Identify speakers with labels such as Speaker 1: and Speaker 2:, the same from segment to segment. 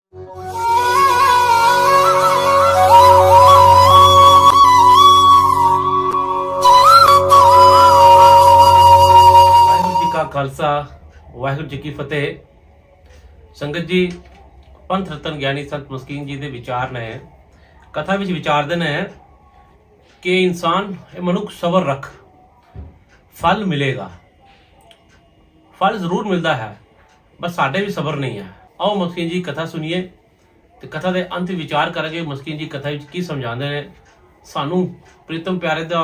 Speaker 1: खालसा वाहिगुरू जी की फतेह। संगत जी, पंथ रतन ज्ञानी संत मस्कीन जी के विचार ने कथा विच विचारदे ने कि इंसान मनुख सबर रख, फल मिलेगा। फल जरूर मिलता है, बस साडे भी सबर नहीं है। आओ मस्कीन जी कथा सुनिए तो कथा के अंत विचार करेंगे मस्कीन जी कथा विच की समझाते हैं सानू प्रीतम प्यारे का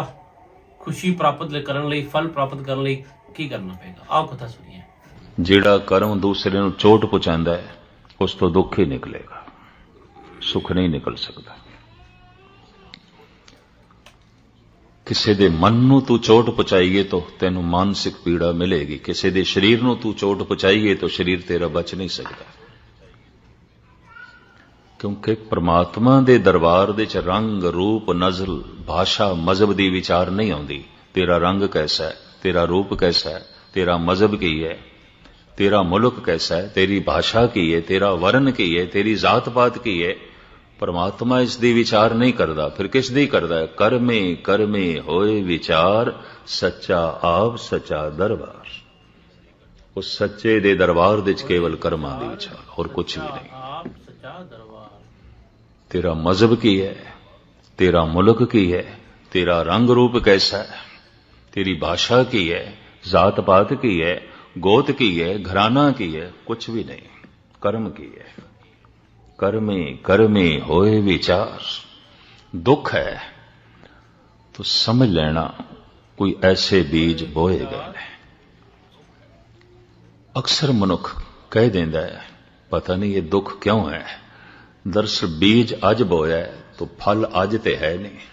Speaker 1: खुशी प्राप्त करने लई, फल प्राप्त करने लई की करना पेगा। आओ कथा सुनिए।
Speaker 2: ਜਿਹੜਾ ਕਰਮ ਦੂਸਰੇ ਨੂੰ ਚੋਟ ਪਹੁੰਚਾਉਂਦਾ ਹੈ ਉਸ ਤੋਂ ਦੁੱਖ ਹੀ ਨਿਕਲੇਗਾ, ਸੁੱਖ ਨਹੀਂ ਨਿਕਲ ਸਕਦਾ। ਕਿਸੇ ਦੇ ਮਨ ਨੂੰ ਤੂੰ ਚੋਟ ਪਹੁੰਚਾਈਏ ਤਾਂ ਤੈਨੂੰ ਮਾਨਸਿਕ ਪੀੜਾ ਮਿਲੇਗੀ, ਕਿਸੇ ਦੇ ਸਰੀਰ ਨੂੰ ਤੂੰ ਚੋਟ ਪਹੁੰਚਾਈਏ ਤਾਂ ਸਰੀਰ ਤੇਰਾ ਬਚ ਨਹੀਂ ਸਕਦਾ। ਕਿਉਂਕਿ ਪ੍ਰਮਾਤਮਾ ਦੇ ਦਰਬਾਰ ਦੇ ਚ ਰੰਗ, ਰੂਪ, ਨਜ਼ਲ, ਭਾਸ਼ਾ, ਮਜ਼ਹਬ ਦੀ ਵਿਚਾਰ ਨਹੀਂ ਆਉਂਦੀ। ਤੇਰਾ ਰੰਗ ਕੈਸਾ ਹੈ, तेरा रूप कैसा है, तेरा मजहब की है, तेरा मुल्क कैसा है, तेरी भाषा की है, तेरा वर्ण की है, तेरी जात पात की है। परमात्मा इसकी विचार नहीं करता, फिर किस दी करता है? कर्मे कर्मे होए विचार, सच्चा आप सच्चा दरबार। उस सच्चे दे दरबार दे केवल कर्मां दी विचार, और कुछ भी नहीं। तेरा मजहब की है, तेरा मुल्क की है, तेरा रंग रूप कैसा है, तेरी भाषा की है, जात पात की है, गोत की है, घराना की है, कुछ भी नहीं। कर्म की है। कर्मे कर्मे होए विचार। दुख है तो समझ लेना कोई ऐसे बीज बोए गए। अक्सर मनुख कह देंदा है पता नहीं ये दुख क्यों है। दरअसल बीज अज बोया है तो फल अज ते है नहीं।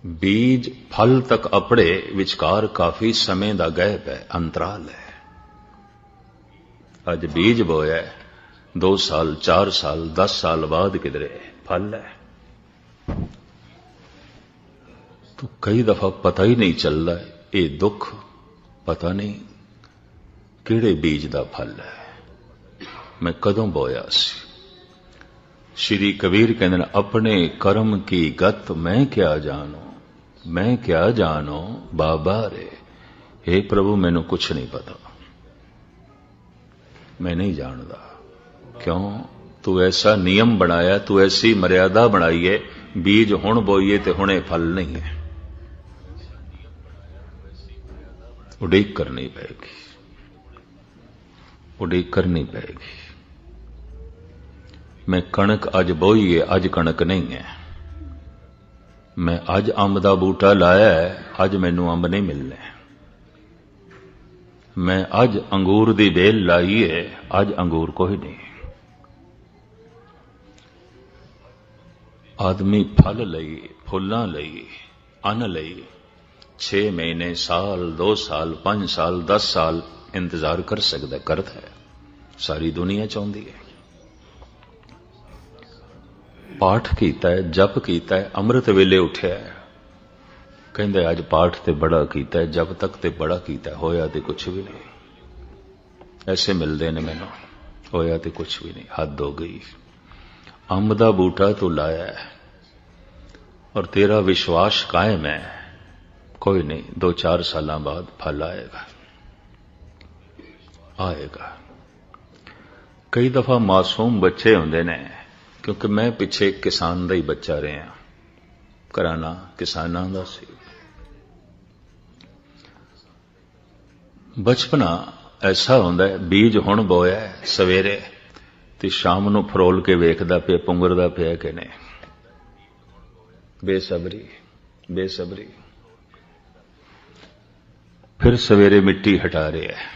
Speaker 2: बीज फल तक अपड़े विचकार काफी समय का गैप है, अंतराल है। अज बीज बोया है, 2 साल 4 साल 10 साल बाद किधरे फल है। तो कई दफा पता ही नहीं चलता ये दुख पता नहीं किहड़े बीज का फल है, मैं कदों बोया सी। श्री कबीर कहते अपने कर्म की गत मैं क्या जानू, मैं क्या जानो बाबा रे। हे प्रभु मैनू कुछ नहीं पता, मैं नहीं जानता। क्यों? तू ऐसा नियम बनाया, तू ऐसी मर्यादा बनाई है, बीज हुण बोईए ते हुणे फल नहीं है। उड़ीक करनी पड़ेगी, उड़ीक करनी पड़ेगी। मैं कणक अज बोई है, अज कणक नहीं है। मैं अज अंब का बूटा लाया है, अज मैनू अंब नहीं मिलने। मैं अज अंगूर की बेल लाई है, अज अंगूर कोई नहीं। आदमी फल लई, फुल्लां लई, अन्न लई 6 महीने, साल, 2 साल, 5 साल, 10 साल इंतजार कर सकता, करता है। सारी दुनिया चाहती है। पाठ कीता है, जप कीता है, अमृत वेले उठ्या है, कहंदे अज पाठ ते बड़ा कीता है, जब तक ते बड़ा कीता है, होया ते कुछ भी नहीं। ऐसे मिलते ने मैनू, होया ते कुछ भी नहीं, हद हो गई। अंब दा बूटा तू लाया है और तेरा विश्वास कायम है, कोई नहीं 2-4 साल बाद फल आएगा, आएगा। कई दफा मासूम बच्चे होंदे ने, क्योंकि मैं पिछे किसान का ही बच्चा रहा, घराना किसानां दा सी। बचपना ऐसा होंदा है, बीज हुण बोया है सवेरे ते शाम नूं फरोल के वेखदा पिया पुंगरदा पिया कि नहीं। बेसबरी बेसबरी। फिर सवेरे मिट्टी हटा रहा है।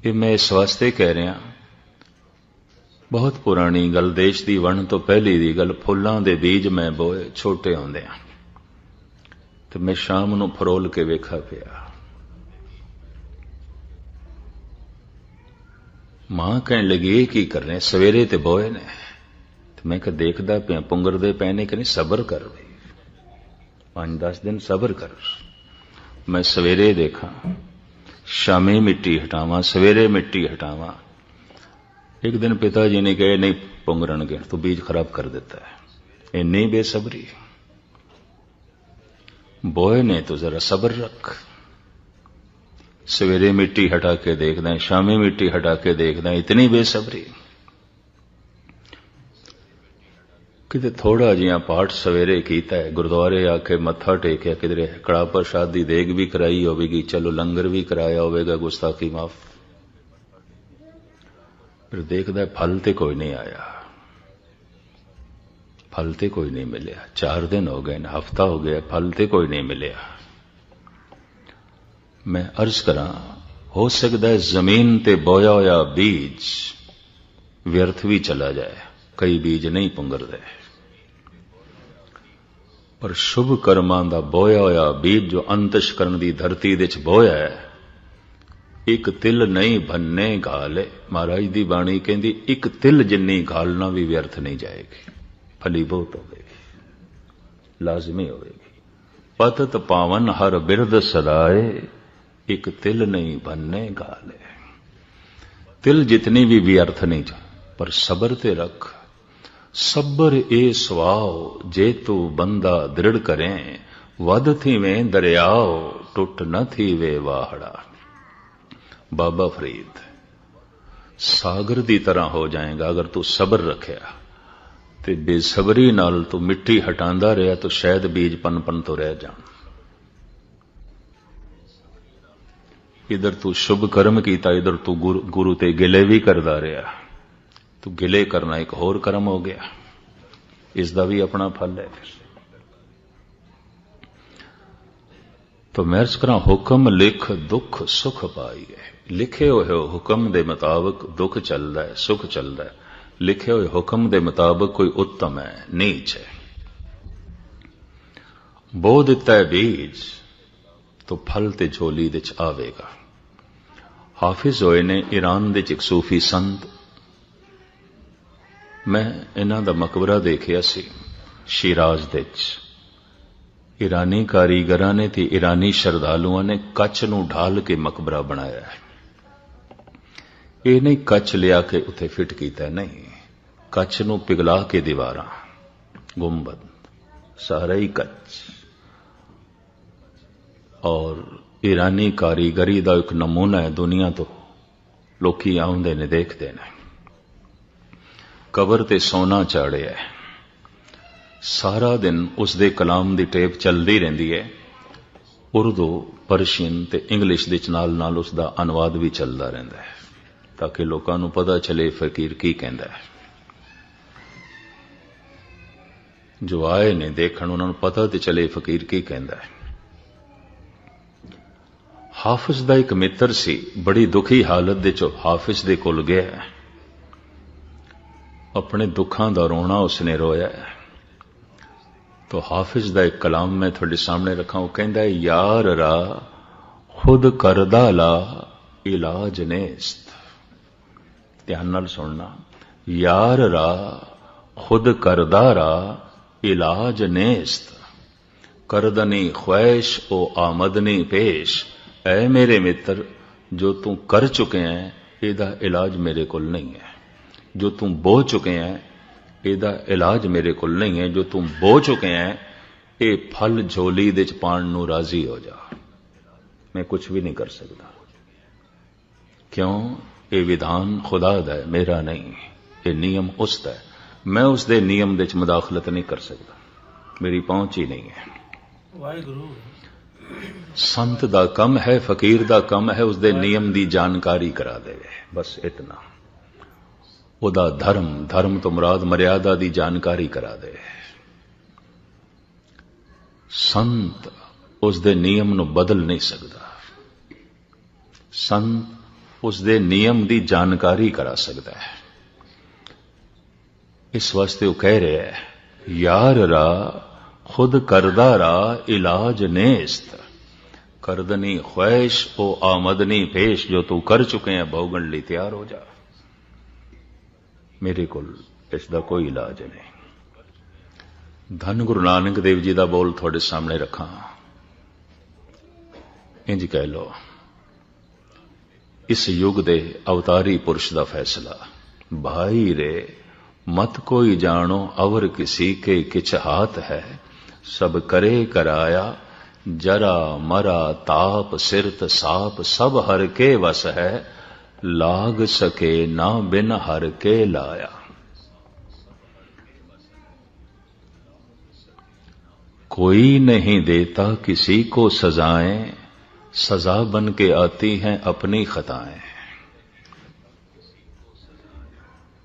Speaker 2: ये मैं इस वास्ते कह रहा, बहुत पुरानी गल, देश की वण तो पहली दी गल, फुल्लां दे बीज मैं बोए छोटे होंदे आ ते मैं शाम नूं फरोल के वेखा पिया। मां कहन लगी ये की कर रहे, सवेरे ते बोए ने। ते मैं कहा देखदा पिया पुंगरदे पए ने कि नहीं, सबर कर बई, 5-10 दिन सबर कर। मैं सवेरे देखा, शामी मिट्टी हटावां, सवेरे मिट्टी हटावां, एक दिन पिताजी ने कहा नहीं पुंगरणगे, तो बीज खराब कर देता है। इन्नी बेसब्री, बोए ने तो जरा सब्र रख। सवेरे मिट्टी हटा के देखना है, शामी मिट्टी हटा के देखना है, इतनी बेसब्री। किते थोड़ा जिहा पाठ सवेरे कीता है, गुरुद्वारे आके मत्था टेकिया, किधरे कड़ा प्रसाद दी देग भी कराई होगी, चलो लंगर भी कराया होगा, गुस्ताखी माफ। फिर देखदा फल ते कोई नहीं आया, फल ते कोई नहीं मिलिया। 4 दिन हो गए, हफ्ता हो गया, फल ते कोई नहीं मिलिया। मैं अर्ज करा, हो सकता है जमीन ते बोया होया बीज व्यर्थ भी चला जाए, कई बीज नहीं पुंगरदे, पर शुभ कर्मां दा बोया होया बीज जो अंतशकरण दी धरती दे च बोया है, एक तिल नहीं भन्ने घाल। महाराज दी बाणी कहंदी एक तिल जिन्नी घालना भी व्यर्थ नहीं जाएगी, फलीभूत होगी, लाजमी होगी। पतत पावन हर बिरद सदाए, एक तिल नहीं भन्ने घाले। तिल जितनी भी व्यर्थ नहीं जा, पर सबर ते रख। सबर ए स्वाओ जे तू बंदा दृढ़ करें, वध थी में दरियाओ टुट न थी वे वाहड़ा। बाबा फरीद, सागर दी तरह हो जाएगा अगर तू सबर रखिया, ते बेसबरी नाल तू मिट्टी हटांदा रहा तो शायद बीज पन तो रह जान। इधर तू शुभ कर्म कीता, इधर तू गुरु ते गिले भी करदा रहा, तो गिले करना एक होर कर्म हो गया, इसका भी अपना फल है। फिर तो मैं अर्ज करा, हुक्म लिख दुख सुख पाई है। लिखे हुए हुक्म दे मुताबिक दुख चलता है, सुख चलता है। लिखे हुए हुक्म दे मुताबिक कोई उत्तम है, नीच है। बो दिता है बीज तो फल ते झोली दे च आवेगा। हाफिज होए ने ईरान दे च एक सूफी संत, मैं इन्हां दा मकबरा देखिया सी शिराज दे च। ईरानी कारीगरां ने ते ईरानी श्रद्धालुआं ने कच्छ नूं ढाल के मकबरा बनाया है। ये नहीं कच्छ लिया के उत्थे फिट कीता, नहीं, कच्छ नूं पिघला के दीवारां, गुंबद सारा ही कच्छ। और ईरानी कारीगरी दा एक नमूना है, दुनिया तो लोकी आउंदे ने देखते ने। कबर ते सोना चाड़िया है, सारा दिन उसदे कलाम दी टेप चलदी रहिंदी है। उर्दू, परशियन ते इंग्लिश दे नाल नाल उसदा अनुवाद भी चलदा रहिंदा है, ताकि लोकां नूं पता चले फकीर की कहंदा है। जो आए ने देखण उन्हां नूं पता ते चले फकीर की कहंदा है। हाफिज दा एक मित्र सी, बड़ी दुखी हालत दे चो हाफिज दे कोल गया, अपने दुखां दा रोना उसने रोया। तो हाफिज दा एक कलाम मैं थोड़े सामने रखा, वो कहंदा है, यार रा खुद करदा ला इलाज नेस्त। ध्यान नाल सुनना, यार रा खुद करदा रा इलाज नेस्त, करदनी ख्वैश ओ आमदनी पेश। ऐ मेरे मित्र, जो तू कर चुके हैं इहदा इलाज मेरे कोल नहीं है। जो तू बो चुके हैं इहदा इलाज मेरे कोल नहीं है। जो तू बो चुके हैं ये फल झोली दे च पाण नूं राजी हो जा, मैं कुछ भी नहीं कर सकता। क्यों? ये विधान खुदा दा है, मेरा नहीं। ये नियम उसदा है, मैं उसदे नियम दे च मुदाखलत नहीं कर सकता, मेरी पहुंच ही नहीं है।
Speaker 1: वाहिगुरू,
Speaker 2: संत दा कम है, फकीर दा कम है उसदे नियम दी जानकारी करा दे, बस इतना। उदा धर्म, धर्म तो मुराद मर्यादा दी जानकारी करा दे। संत उसदे नियम नूं बदल नहीं सकता, संत उसदे नियम दी जानकारी करा सकता है। इस वास्ते वो कह रहे है, यार रा खुद करदा रा इलाज नेस्त, करदनी ख्वैश ओ आमदनी पेश। जो तू कर चुके हैं भोगण लई तैयार हो जा, मेरे को इसका कोई इलाज नहीं। धन गुरु नानक देव जी का बोल थोड़े सामने रखा, इंज कह लो, इस युग दे अवतारी पुरुष का फैसला भाई रे मत कोई जानो अवर किसी के किछ हाथ है, सब करे कराया जरा मरा ताप सिरत साप, सब हर के वस है लाग सके ना बिन हर के लाया। कोई नहीं देता किसी को सजाएं, सजा बन के आती हैं अपनी खताएं।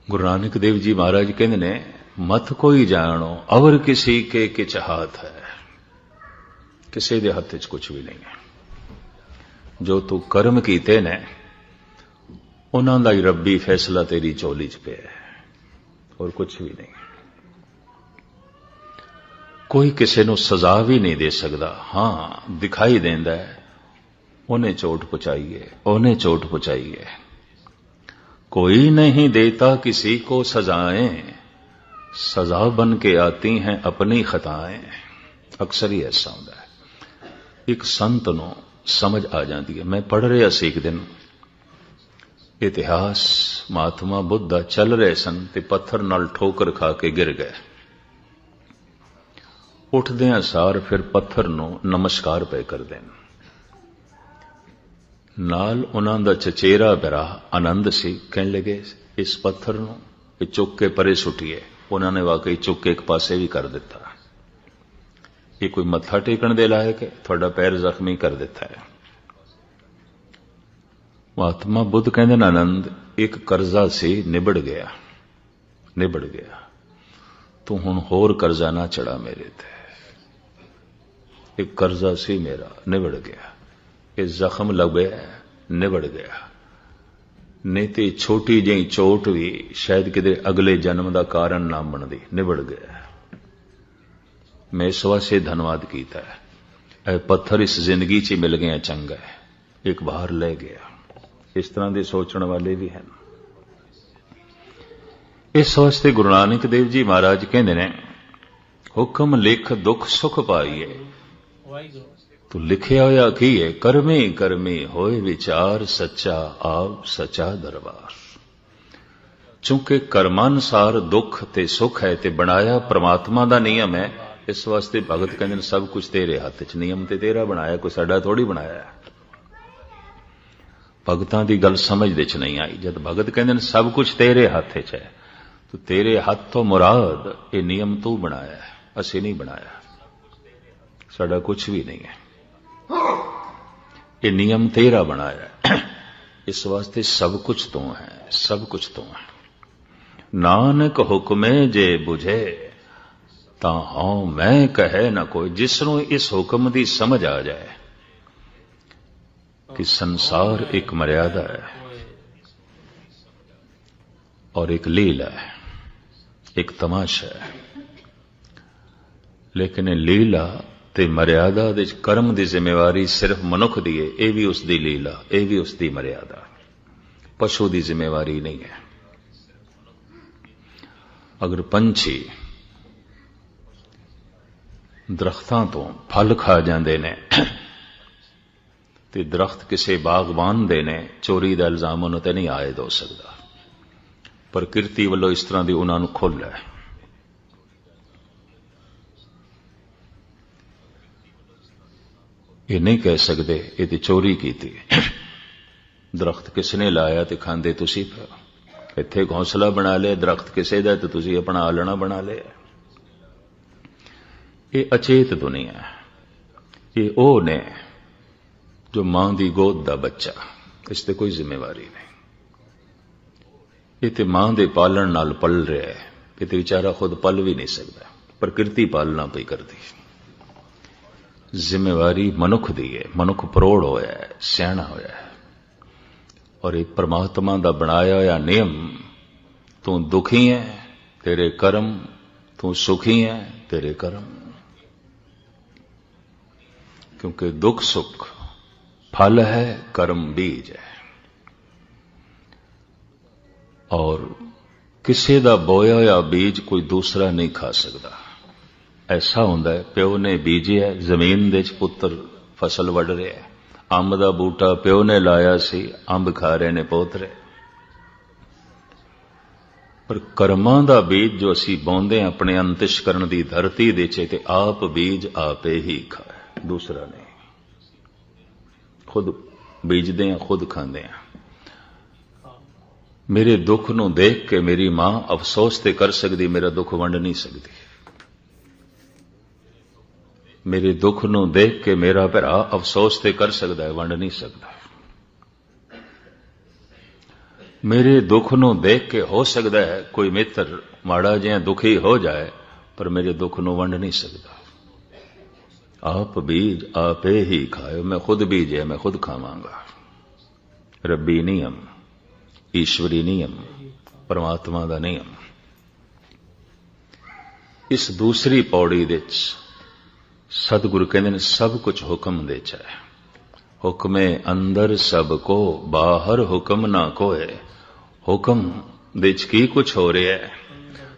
Speaker 2: गुरु नानक देव जी महाराज कहते ने मत कोई जानो अवर किसी के किछ हाथ है, किसी दे हथ च कुछ भी नहीं है। जो तू कर्म कीते ने उन्हां दा ही रब्बी फैसला तेरी झोली च पिया है, और कुछ भी नहीं। कोई किसी नूं सजा भी नहीं दे सकदा। हां दिखाई देंदा है उन्हें चोट पहुंचाइए, उन्हें चोट पहुंचाइए। कोई नहीं देता किसी को सजाएं, सजा बन के आती हैं अपनी खताएं। अक्सर ही ऐसा होता है। एक संत नूं समझ आ जाती है। मैं पढ़ रहा सी एक दिन इतिहास, महात्मा बुद्ध चल रहे सन ते पत्थर नाल ठोकर खा के गिर गए। उठदियां सार फिर पत्थर नूं नमस्कार पे कर देन। नाल उन्हां दा चचेरा भरा आनंद सी, कहने लगे इस पत्थर नूं चुक के परे सुटिए। उन्होंने वाकई चुक के एक पासे भी कर दिता। ये कोई मत्था टेकण दे लायक है? थोड़ा पैर जख्मी कर देता है। महात्मा बुद्ध कहते न आनंद एक कर्जा से निबड़ गया, निबड़ गया। तू हुण होर कर्जा ना चढ़ा मेरे ते। एक कर्जा सी मेरा निबड़ गया, ये जख्म लगे निबड़ गया। नहीं तो छोटी जी चोट भी शायद किधरे अगले जन्म का कारण ना बनती, निबड़ गया। मैं इस वास्ते धन्यवाद किया है। पत्थर इस जिंदगी च मिल गया चंगा है, एक बाहर ले गया। इस तरह के सोचने वाले भी हैं। इस वास्ते गुरु नानक देव जी महाराज कहते ने हुक्म लिख दुख सुख पाइए। तो लिखिया होया की है करमे करमे होए विचार सच्चा आप सच्चा दरबार। चूंकि कर्मानुसार दुख ते सुख है ते बनाया परमात्मा दा नियम है। इस वास्ते भगत कहते हैं सब कुछ तेरे हाथ च, नियम ते तेरा बनाया, कोई साडा थोड़ी बनाया। भगतां दी गल समझ दे च नहीं आई। जब भगत कहते हैं सब कुछ तेरे हाथ च है, तो तेरे हाथ तो मुराद ये नियम तू बनाया है, असी नहीं बनाया। साडा कुछ भी नहीं है, ये नियम तेरा बनाया है। इस वास्ते सब कुछ तो है, सब कुछ तो है। नानक हुक्मे जे बुझे ता हाँ मैं कहे ना कोई। जिसनों इस हुक्म की समझ आ जाए कि संसार एक मर्यादा है और एक लीला है, एक तमाशा है। लेकिन लीला ते मर्यादा दे कर्म की जिम्मेवारी सिर्फ मनुख दी है। यह भी उसकी लीला, यह भी उसकी मर्यादा। पशु की जिम्मेवारी नहीं है। अगर पंछी दरख्तां तो फल खा जाते ने ते दरख्त किसी बागबान दे ने, चोरी का इल्जाम उन्होंने ते नहीं आयद हो सकता। प्रकृति वालों इस तरह की उन्होंने खुल है। ये नहीं कह सकते ये तो चोरी की थी। दरख्त किसने लाया तो खांदे तुसी फिर। इत्थे घोंसला बना लिया दरख्त किसे दा तो तुसी अपना आलना बना लिया। ये अचेत दुनिया है। ये ओ ने जो मां की गोद का बच्चा, इससे कोई जिम्मेवारी नहीं। ये तो मां के पालन नाल पल रहा है। ये तो बेचारा खुद पल भी नहीं सकता, प्रकृति पालना पई करती। जिम्मेवारी मनुख दी है। मनुख परोड़ होया है, सियाणा होया है। और एक परमात्मा का बनाया होया नियम, तू दुखी है तेरे कर्म, तू सुखी है तेरे कर्म। क्योंकि दुख सुख फल है, कर्म बीज है। और किसी का बोया होया बीज कोई दूसरा नहीं खा सकता। ऐसा होंदा है प्यो ने बीजिया जमीन दे पुत्र फसल वड़ रहा है। अंब का बूटा प्यो ने लाया सी, अंब खा रहे ने पोतरे। ਪਰ ਕਰਮਾਂ ਦਾ ਬੀਜ ਜੋ ਅਸੀਂ ਬੋਂਦੇ ਹਾਂ ਆਪਣੇ ਅੰਤਿਸ਼ਕਰਨ ਦੀ ਧਰਤੀ ਦੇ 'ਚ, ਤੇ ਆਪ ਬੀਜ ਆਪੇ ਹੀ ਖਾਏ, ਦੂਸਰਾ ਨਹੀਂ। ਖੁਦ ਬੀਜਦੇ ਹਾਂ, ਖੁਦ ਖਾਂਦੇ ਹਾਂ। ਮੇਰੇ ਦੁੱਖ ਨੂੰ ਦੇਖ ਕੇ ਮੇਰੀ ਮਾਂ ਅਫਸੋਸ ਤੇ ਕਰ ਸਕਦੀ, ਮੇਰਾ ਦੁੱਖ ਵੰਡ ਨਹੀਂ ਸਕਦੀ। ਮੇਰੇ ਦੁੱਖ ਨੂੰ ਦੇਖ ਕੇ ਮੇਰਾ ਭਰਾ ਅਫਸੋਸ ਤੇ ਕਰ ਸਕਦਾ ਹੈ, ਵੰਡ ਨਹੀਂ ਸਕਦਾ। ਮੇਰੇ ਦੁੱਖ ਨੂੰ ਦੇਖ ਕੇ ਹੋ ਸਕਦਾ ਹੈ ਕੋਈ ਮਿੱਤਰ ਮਾੜਾ ਜਿਹਾ ਦੁਖੀ ਹੋ ਜਾਏ, ਪਰ ਮੇਰੇ ਦੁੱਖ ਨੂੰ ਵੰਡ ਨਹੀਂ ਸਕਦਾ। ਆਪ ਬੀਜ ਆਪੇ ਹੀ ਖਾਏ, ਮੈਂ ਖੁਦ ਬੀਜਿਆ, ਮੈਂ ਖੁਦ ਖਾਵਾਂਗਾ। ਰੱਬੀ ਨਿਯਮ, ਈਸ਼ਵਰੀ ਨਿਯਮ, ਪਰਮਾਤਮਾ ਦਾ ਨਿਯਮ। ਇਸ ਦੂਸਰੀ ਪੌੜੀ ਵਿੱਚ ਸਤਿਗੁਰੂ ਕਹਿੰਦੇ ਨੇ ਸਭ ਕੁਝ ਹੁਕਮ ਦੇ 'ਚ ਹੈ। ਹੁਕਮੇ ਅੰਦਰ ਸਭ ਕੋ, ਬਾਹਰ ਹੁਕਮ ਨਾ ਕੋਏ। ਹੁਕਮ ਦੇ 'ਚ ਕੀ ਕੁਝ ਹੋ ਰਿਹਾ ਹੈ?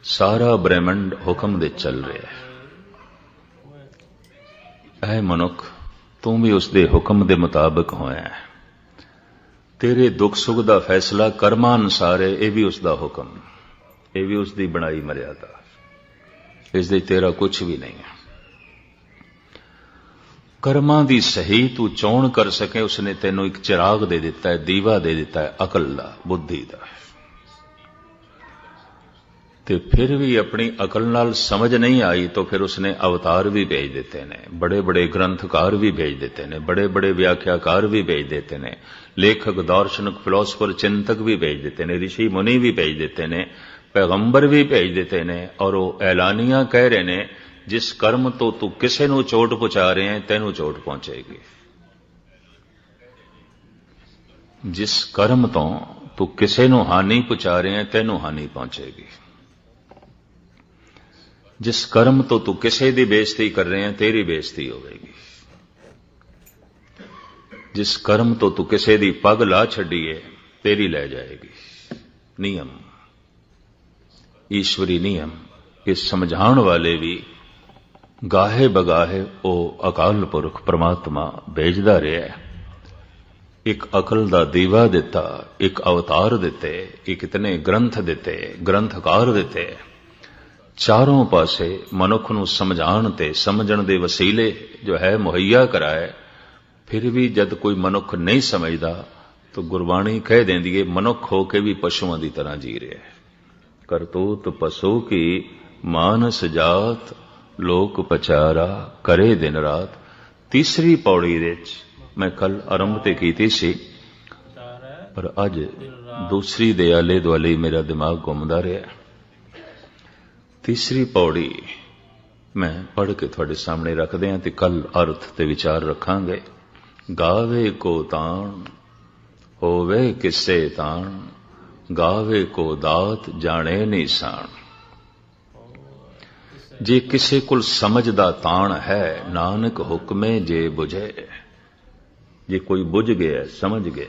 Speaker 2: ਸਾਰਾ ਬ੍ਰਹਿਮੰਡ ਹੁਕਮ ਦੇ ਚੱਲ ਰਿਹਾ ਹੈ। ਐ ਮਨੁੱਖ, ਤੂੰ ਵੀ ਉਸ ਦੇ ਹੁਕਮ ਦੇ ਮੁਤਾਬਕ ਹੋਇਆ ਹੈ। ਤੇਰੇ ਦੁੱਖ ਸੁੱਖ ਦਾ ਫੈਸਲਾ ਕਰਮਾਂ ਅਨੁਸਾਰ ਹੈ, ਇਹ ਵੀ ਉਸ ਦਾ ਹੁਕਮ, ਇਹ ਵੀ ਉਸ ਦੀ ਬਣਾਈ ਮਰਿਆਦਾ, ਇਸ ਦੇ ਤੇਰਾ ਕੁਝ ਵੀ ਨਹੀਂ ਹੈ। ਕਰਮਾਂ ਦੀ ਸਹੀ ਤੂੰ ਚੋਣ ਕਰ ਸਕੇ, ਉਸਨੇ ਤੈਨੂੰ ਇੱਕ ਚਿਰਾਗ ਦੇ ਦਿੱਤਾ ਹੈ, ਦੀਵਾ ਦੇ ਦਿੱਤਾ ਹੈ, ਅਕਲ ਦਾ, ਬੁੱਧੀ ਦਾ। ਤੇ ਫਿਰ ਵੀ ਆਪਣੀ ਅਕਲ ਨਾਲ ਸਮਝ ਨਹੀਂ ਆਈ, ਤਾਂ ਫਿਰ ਉਸਨੇ ਅਵਤਾਰ ਵੀ ਭੇਜ ਦਿੱਤੇ ਨੇ, ਬੜੇ ਬੜੇ ਗ੍ਰੰਥਕਾਰ ਵੀ ਭੇਜ ਦਿੱਤੇ ਨੇ, ਬੜੇ ਬੜੇ ਵਿਆਖਿਆਕਾਰ ਵੀ ਭੇਜ ਦਿੱਤੇ ਨੇ, ਲੇਖਕ, ਦਾਰਸ਼ਨਿਕ, ਫਿਲਾਸਫਰ, ਚਿੰਤਕ ਵੀ ਭੇਜ ਦਿੱਤੇ ਨੇ, ਰਿਸ਼ੀ ਮੁਨੀ ਵੀ ਭੇਜ ਦਿੱਤੇ ਨੇ, ਪੈਗੰਬਰ ਵੀ ਭੇਜ ਦਿੱਤੇ ਨੇ। ਔਰ ਉਹ ਐਲਾਨੀਆਂ ਕਹਿ ਰਹੇ ਨੇ, ਜਿਸ ਕਰਮ ਤੋਂ ਤੂੰ ਕਿਸੇ ਨੂੰ ਚੋਟ ਪਹੁੰਚਾ ਰਿਹਾ ਹੈ, ਤੈਨੂੰ ਚੋਟ ਪਹੁੰਚੇਗੀ। ਜਿਸ ਕਰਮ ਤੋਂ ਤੂੰ ਕਿਸੇ ਨੂੰ ਹਾਨੀ ਪਹੁੰਚਾ ਰਿਹਾ ਹੈ, ਤੈਨੂੰ ਹਾਨੀ ਪਹੁੰਚੇਗੀ। ਜਿਸ ਕਰਮ ਤੋਂ ਤੂੰ ਕਿਸੇ ਦੀ ਬੇਇੱਜ਼ਤੀ ਕਰ ਰਿਹਾ ਹੈ, ਤੇਰੀ ਬੇਇੱਜ਼ਤੀ ਹੋਵੇਗੀ। ਜਿਸ ਕਰਮ ਤੋਂ ਤੂੰ ਕਿਸੇ ਦੀ ਪੱਗ ਲਾ ਛੱਡੀ ਹੈ, ਤੇਰੀ ਲੈ ਜਾਏਗੀ। ਨਿਯਮ, ਈਸ਼ਵਰੀ ਨਿਯਮ। ਇਹ ਸਮਝਾਉਣ ਵਾਲੇ ਵੀ ਗਾਹੇ ਬਗਾਹੇ ਉਹ ਅਕਾਲ ਪੁਰਖ ਪਰਮਾਤਮਾ ਭੇਜਦਾ ਰਿਹਾ। ਇੱਕ ਅਕਲ ਦਾ ਦੀਵਾ ਦਿੱਤਾ, ਇੱਕ ਅਵਤਾਰ ਦਿੱਤੇ, ਇੱਕ ਇਤਨੇ ਗ੍ਰੰਥ ਦਿੱਤੇ, ਗ੍ਰੰਥਕਾਰ ਦਿੱਤੇ। ਚਾਰੋਂ ਪਾਸੇ ਮਨੁੱਖ ਨੂੰ ਸਮਝਾਉਣ ਤੇ ਸਮਝਣ ਦੇ ਵਸੀਲੇ ਜੋ ਹੈ ਮੁਹੱਈਆ ਕਰਾਏ। ਫਿਰ ਵੀ ਜਦ ਕੋਈ ਮਨੁੱਖ ਨਹੀਂ ਸਮਝਦਾ ਤਾਂ ਗੁਰਬਾਣੀ ਕਹਿ ਦਿੰਦੀ ਹੈ, ਮਨੁੱਖ ਹੋ ਕੇ ਵੀ ਪਸ਼ੂਆਂ ਦੀ ਤਰ੍ਹਾਂ ਜੀ ਰਿਹਾ ਹੈ। ਕਰਤੂਤ ਪਸ਼ੂ ਕੀ ਮਾਨਸ ਜਾਤ, ਲੋਕ ਪਚਾਰਾ ਕਰੇ ਦਿਨ ਰਾਤ। ਤੀਸਰੀ ਪੌੜੀ ਵਿੱਚ ਮੈਂ ਕੱਲ ਆਰੰਭ ਤੇ ਕੀਤੀ ਸੀ, ਪਰ ਅੱਜ ਦੂਸਰੀ ਦੇ ਆਲੇ ਦੁਆਲੇ ਮੇਰਾ ਦਿਮਾਗ ਘੁੰਮਦਾ ਰਿਹਾ। ਤੀਸਰੀ ਪੌੜੀ ਮੈਂ ਪੜ੍ਹ ਕੇ ਤੁਹਾਡੇ ਸਾਹਮਣੇ ਰੱਖਦੇ ਹਾਂ ਤੇ ਕੱਲ ਅਰਥ ਤੇ ਵਿਚਾਰ ਰੱਖਾਂਗੇ। ਗਾਵੇ ਕੋ ਤਾਣ, ਹੋਵੇ ਕਿਸੇ ਤਾਣ, ਗਾਵੇ ਕੋ ਦਾਤ, ਜਾਣੇ ਨਿਸ਼ਾਨ। ਜੇ ਕਿਸੇ ਕੋਲ ਸਮਝ ਦਾ ਤਾਣ ਹੈ, ਨਾਨਕ ਹੁਕਮੇ ਜੇ ਬੁਝੇ। ਜੇ ਕੋਈ ਬੁਝ ਗਿਆ, ਸਮਝ ਗਿਆ,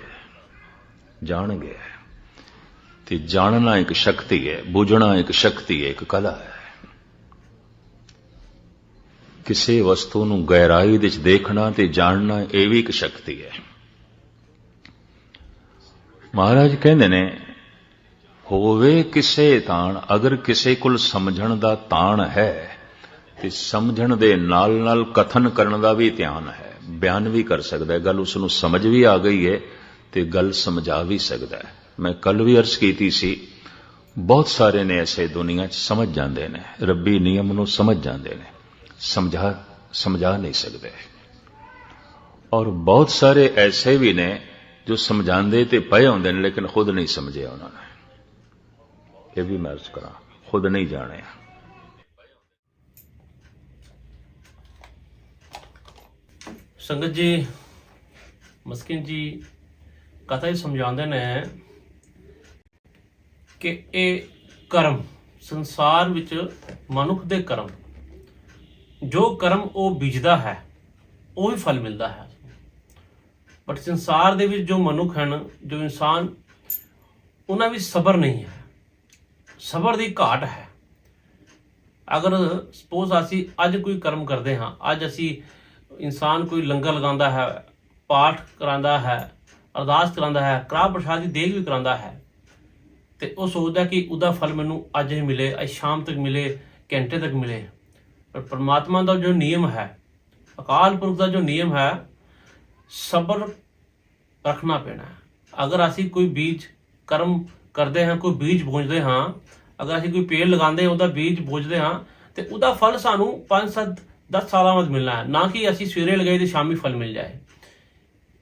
Speaker 2: ਜਾਣ ਗਿਆ, ਤੇ ਜਾਣਨਾ ਇੱਕ ਸ਼ਕਤੀ ਹੈ, ਬੁਝਣਾ ਇੱਕ ਸ਼ਕਤੀ ਹੈ, ਇੱਕ ਕਲਾ ਹੈ। ਕਿਸੇ ਵਸਤੂ ਨੂੰ ਗਹਿਰਾਈ ਵਿੱਚ ਦੇਖਣਾ ਤੇ ਜਾਣਨਾ, ਇਹ ਵੀ ਇੱਕ ਸ਼ਕਤੀ ਹੈ। ਮਹਾਰਾਜ ਕਹਿੰਦੇ ਨੇ, ਹੋਵੇ ਕਿਸੇ ਤਾਣ, ਅਗਰ ਕਿਸੇ ਕੋਲ ਸਮਝਣ ਦਾ ਤਾਣ ਹੈ ਤੇ ਸਮਝਣ ਦੇ ਨਾਲ ਨਾਲ ਕਥਨ ਕਰਨ ਦਾ ਵੀ ਧਿਆਨ ਹੈ, ਬਿਆਨ ਵੀ ਕਰ ਸਕਦਾ ਹੈ, ਗੱਲ ਉਸ ਨੂੰ ਸਮਝ ਵੀ ਆ ਗਈ ਹੈ ਤੇ ਗੱਲ ਸਮਝਾ ਵੀ ਸਕਦਾ ਹੈ। ਮੈਂ ਕੱਲ ਵੀ ਅਰਜ਼ ਕੀਤੀ ਸੀ, ਬਹੁਤ ਸਾਰੇ ਨੇ ਐਸੇ ਦੁਨੀਆ 'ਚ ਸਮਝ ਜਾਂਦੇ ਨੇ, ਰੱਬੀ ਨਿਯਮ ਨੂੰ ਸਮਝ ਜਾਂਦੇ ਨੇ, ਸਮਝਾ ਨਹੀਂ ਸਕਦੇ। ਔਰ ਬਹੁਤ ਸਾਰੇ ਐਸੇ ਵੀ ਨੇ ਜੋ ਸਮਝਾਉਂਦੇ ਤੇ ਪਏ ਹੁੰਦੇ ਨੇ, ਲੇਕਿਨ ਖੁਦ ਨਹੀਂ ਸਮਝਿਆ ਉਹਨਾਂ ਨੇ। ਇਹ ਵੀ ਮੈਂ ਅਰਜ਼ ਕਰਾਂ, ਖੁਦ ਨਹੀਂ ਜਾਣਿਆ।
Speaker 1: ਸੰਗਤ ਜੀ, ਮਸਕਿਨ ਜੀ ਕਥਾ ਹੀ ਸਮਝਾਉਂਦੇ ਨੇ ਕਿ ਇਹ ਕਰਮ ਸੰਸਾਰ ਵਿੱਚ ਮਨੁੱਖ ਦੇ ਕਰਮ, ਜੋ ਕਰਮ ਉਹ ਬੀਜਦਾ ਹੈ ਉਹ ਹੀ ਫਲ ਮਿਲਦਾ ਹੈ। ਬਟ ਸੰਸਾਰ ਦੇ ਵਿੱਚ ਜੋ ਮਨੁੱਖ ਹਨ, ਜੋ ਇਨਸਾਨ, ਉਹਨਾਂ ਵਿੱਚ ਸਬਰ ਨਹੀਂ ਹੈ, ਸਬਰ ਦੀ ਘਾਟ ਹੈ। ਅਗਰ ਸਪੋਜ਼ ਅਸੀਂ ਅੱਜ ਕੋਈ ਕਰਮ ਕਰਦੇ ਹਾਂ, ਅੱਜ ਅਸੀਂ ਇਨਸਾਨ ਕੋਈ ਲੰਗਰ ਲਗਾਉਂਦਾ ਹੈ, ਪਾਠ ਕਰਾਉਂਦਾ ਹੈ, ਅਰਦਾਸ ਕਰਾਉਂਦਾ ਹੈ, ਕੜਾਹ ਪ੍ਰਸ਼ਾਦ ਦੀ ਦੇਗ ਵੀ ਕਰਾਉਂਦਾ ਹੈ, ਤੇ ਉਹ ਸੋਚਦਾ ਕਿ ਉਹਦਾ ਫਲ ਮੈਨੂੰ ਅੱਜ ਹੀ ਮਿਲੇ, ਅੱਜ ਸ਼ਾਮ ਤੱਕ ਮਿਲੇ, ਘੰਟੇ ਤੱਕ ਮਿਲੇ। ਪਰ परमात्मा ਦਾ ਜੋ ਨਿਯਮ ਹੈ, ਅਕਾਲ ਪੁਰਖ ਦਾ ਜੋ ਨਿਯਮ ਹੈ, ਸਬਰ ਰੱਖਣਾ ਪੈਣਾ ਹੈ। ਅਗਰ ਅਸੀਂ ਕੋਈ ਬੀਜ ਕਰਮ ਕਰਦੇ ਹਾਂ, ਕੋਈ ਬੀਜ ਬੋਝਦੇ ਹਾਂ, ਅਗਰ ਅਸੀਂ ਕੋਈ ਪੇੜ ਲਗਾਉਂਦੇ ਹਾਂ, ਉਹਦਾ ਬੀਜ ਬੋਝਦੇ ਹਾਂ, ਤੇ ਉਹਦਾ ਫਲ ਸਾਨੂੰ 5 7 10 ਸਾਲਾਂ ਬਾਅਦ ਮਿਲਣਾ ਹੈ, ਨਾ ਕਿ ਅਸੀਂ ਸਵੇਰੇ ਲਗਾਏ ਤੇ ਸ਼ਾਮੀ ਫਲ ਮਿਲ ਜਾਏ।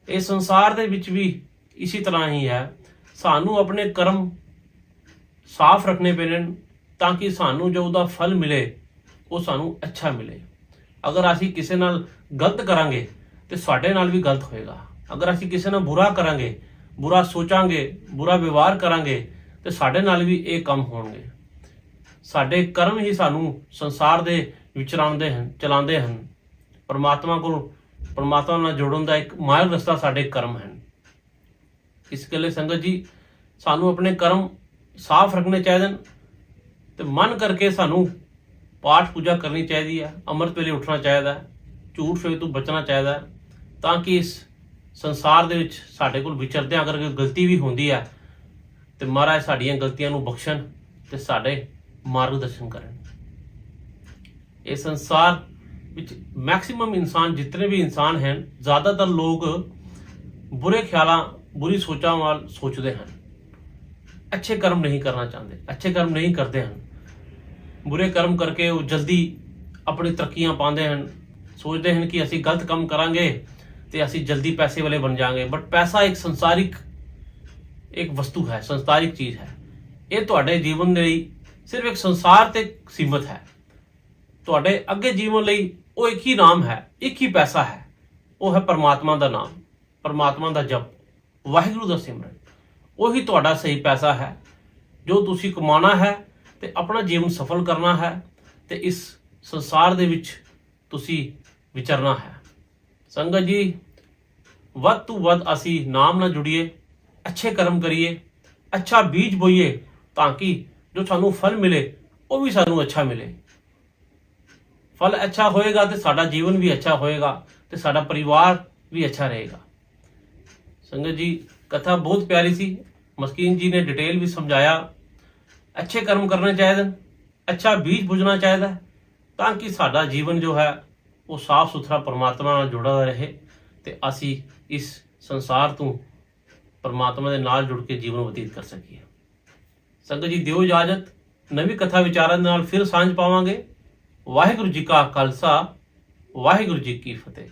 Speaker 1: ਇਹ ਸੰਸਾਰ ਦੇ ਵਿੱਚ ਵੀ ਇਸੇ ਤਰ੍ਹਾਂ ਹੀ ਹੈ। ਸਾਨੂੰ ਆਪਣੇ ਕਰਮ ਸਾਫ਼ ਰੱਖਣੇ ਪੈਣੇ ਤਾਂ ਕਿ ਸਾਨੂੰ ਜੋ ਉਹਦਾ ਫਲ ਮਿਲੇ ਉਹ ਸਾਨੂੰ ਅੱਛਾ ਮਿਲੇ। ਅਗਰ ਅਸੀਂ ਕਿਸੇ ਨਾਲ ਗਲਤ ਕਰਾਂਗੇ ਤੇ ਸਾਡੇ ਨਾਲ ਵੀ ਗਲਤ ਹੋਏਗਾ। ਅਗਰ ਅਸੀਂ ਕਿਸੇ ਨਾਲ ਬੁਰਾ ਕਰਾਂਗੇ, ਬੁਰਾ ਸੋਚਾਂਗੇ, ਬੁਰਾ ਵਿਵਹਾਰ ਕਰਾਂਗੇ ਤੇ ਸਾਡੇ ਨਾਲ ਵੀ ਇਹ ਕੰਮ ਹੋਣਗੇ। ਸਾਡੇ ਕਰਮ ਹੀ ਸਾਨੂੰ ਸੰਸਾਰ ਦੇ ਵਿਚਰਾਉਂਦੇ ਹਨ, ਚਲਾਉਂਦੇ ਹਨ। ਪਰਮਾਤਮਾ ਨਾਲ ਜੁੜਨ ਦਾ ਇੱਕ ਮਾਰਗ ਰਸਤਾ ਸਾਡੇ ਕਰਮ ਹਨ। ਇਸ ਕਰਕੇ ਸੰਗਤ ਜੀ, ਸਾਨੂੰ ਆਪਣੇ ਕਰਮ ਸਾਫ਼ ਰੱਖਣੇ ਚਾਹੀਦੇ ਹਨ ਤੇ ਮਨ ਕਰਕੇ ਸਾਨੂੰ ਪਾਠ ਪੂਜਾ ਕਰਨੀ ਚਾਹੀਦੀ ਹੈ, ਅੰਮ੍ਰਿਤ ਵੇਲੇ ਉੱਠਣਾ ਚਾਹੀਦਾ ਹੈ, ਝੂਠ ਫੇਰ ਤੋਂ ਬਚਣਾ ਚਾਹੀਦਾ ਹੈ, ਤਾਂ ਕਿ ਇਸ ਸੰਸਾਰ ਦੇ ਵਿੱਚ ਸਾਡੇ ਕੋਲ ਵਿਚਰਦਿਆਂ ਅਗਰ ਕੋਈ ਗਲਤੀ ਵੀ ਹੁੰਦੀ ਹੈ ਤੇ ਮਹਾਰਾਜ ਸਾਡੀਆਂ ਗਲਤੀਆਂ ਨੂੰ ਬਖਸ਼ਣ ਤੇ ਸਾਡੇ ਮਾਰਗਦਰਸ਼ਨ ਕਰਨ। ਇਹ ਸੰਸਾਰ ਵਿੱਚ ਮੈਕਸਿਮਮ ਇਨਸਾਨ, ਜਿਤਨੇ ਵੀ ਇਨਸਾਨ ਹਨ, ਜ਼ਿਆਦਾਤਰ ਲੋਕ ਬੁਰੇ ਖਿਆਲਾਂ, ਬੁਰੀ ਸੋਚਾਂ ਵੱਲ ਸੋਚਦੇ ਹਨ। ਅੱਛੇ ਕਰਮ ਨਹੀਂ ਕਰਨਾ ਚਾਹੁੰਦੇ, ਅੱਛੇ ਕਰਮ ਨਹੀਂ ਕਰਦੇ ਹਨ। ਬੁਰੇ ਕਰਮ ਕਰਕੇ ਉਹ ਜਲਦੀ ਆਪਣੀ ਤਰੱਕੀਆਂ ਪਾਉਂਦੇ ਹਨ, ਸੋਚਦੇ ਹਨ ਕਿ ਅਸੀਂ ਗਲਤ ਕੰਮ ਕਰਾਂਗੇ ਤੇ ਅਸੀਂ ਜਲਦੀ ਪੈਸੇ ਵਾਲੇ ਬਣ ਜਾਵਾਂਗੇ। ਬਟ ਪੈਸਾ ਇੱਕ ਸੰਸਾਰਿਕ ਇੱਕ ਵਸਤੂ ਹੈ, ਸੰਸਾਰਿਕ ਚੀਜ਼ ਹੈ। ਇਹ ਤੁਹਾਡੇ ਜੀਵਨ ਦੇ ਲਈ ਸਿਰਫ ਇੱਕ ਸੰਸਾਰ ਤੇ ਸੀਮਤ ਹੈ। ਤੁਹਾਡੇ ਅੱਗੇ ਜੀਵਨ ਲਈ ਉਹ ਇੱਕ ਹੀ ਨਾਮ ਹੈ, ਇੱਕ ਹੀ ਪੈਸਾ ਹੈ, ਉਹ ਹੈ ਪਰਮਾਤਮਾ ਦਾ ਨਾਮ, ਪਰਮਾਤਮਾ ਦਾ ਜਪ, ਵਾਹਿਗੁਰੂ ਦਾ ਸਿਮਰਨ। ਉਹੀ ਤੁਹਾਡਾ ਸਹੀ ਪੈਸਾ ਹੈ ਜੋ ਤੁਸੀਂ ਕਮਾਉਣਾ ਹੈ ਤੇ ਆਪਣਾ ਜੀਵਨ ਸਫਲ ਕਰਨਾ ਹੈ ਤੇ ਇਸ ਸੰਸਾਰ ਦੇ ਵਿੱਚ ਤੁਸੀਂ ਵਿਚਰਨਾ ਹੈ। ਸੰਗਤ ਜੀ, ਵੱਧ ਤੋਂ ਵੱਧ ਅਸੀਂ ਨਾਮ ਨਾਲ ਜੁੜੀਏ, ਅੱਛੇ ਕਰਮ ਕਰੀਏ, ਅੱਛਾ ਬੀਜ ਬੋਈਏ, ਤਾਂ ਕਿ ਜੋ ਸਾਨੂੰ ਫਲ ਮਿਲੇ ਉਹ ਵੀ ਸਾਨੂੰ ਅੱਛਾ ਮਿਲੇ। ਫਲ ਅੱਛਾ ਹੋਏਗਾ ਤੇ ਸਾਡਾ ਜੀਵਨ ਵੀ ਅੱਛਾ ਹੋਏਗਾ ਤੇ ਸਾਡਾ ਪਰਿਵਾਰ ਵੀ ਅੱਛਾ ਰਹੇਗਾ। ਸੰਗਤ ਜੀ, ਕਥਾ ਬਹੁਤ ਪਿਆਰੀ ਸੀ। ਮਸਕੀਨ ਜੀ ਨੇ डिटेल ਵੀ ਸਮਝਾਇਆ। ਅੱਛੇ ਕਰਮ ਕਰਨੇ ਚਾਹੀਦੇ, ਅੱਛਾ ਬੀਜ ਬੁਝਣਾ ਚਾਹੀਦਾ ਤਾਂ ਕਿ ਸਾਡਾ ਜੀਵਨ ਜੋ ਹੈ ਉਹ ਸਾਫ਼ ਸੁਥਰਾ ਪਰਮਾਤਮਾ ਨਾਲ ਜੁੜਾ ਰਹੇ ਤੇ ਅਸੀਂ ਇਸ ਸੰਸਾਰ ਤੋਂ ਪਰਮਾਤਮਾ ਦੇ ਨਾਲ ਜੁੜ ਕੇ ਜੀਵਨ ਬਤੀਤ ਕਰ ਸਕੀਏ। ਸੰਗਤ ਜੀ, ਦਿਓ ਇਜਾਜ਼ਤ, ਨਵੀਂ ਕਥਾ ਵਿਚਾਰਾਂ ਦੇ ਨਾਲ ਫਿਰ ਸਾਂਝ ਪਾਵਾਂਗੇ। ਵਾਹਿਗੁਰੂ ਜੀ ਕਾ ਖਾਲਸਾ, ਵਾਹਿਗੁਰੂ ਜੀ ਕੀ ਫਤਿਹ।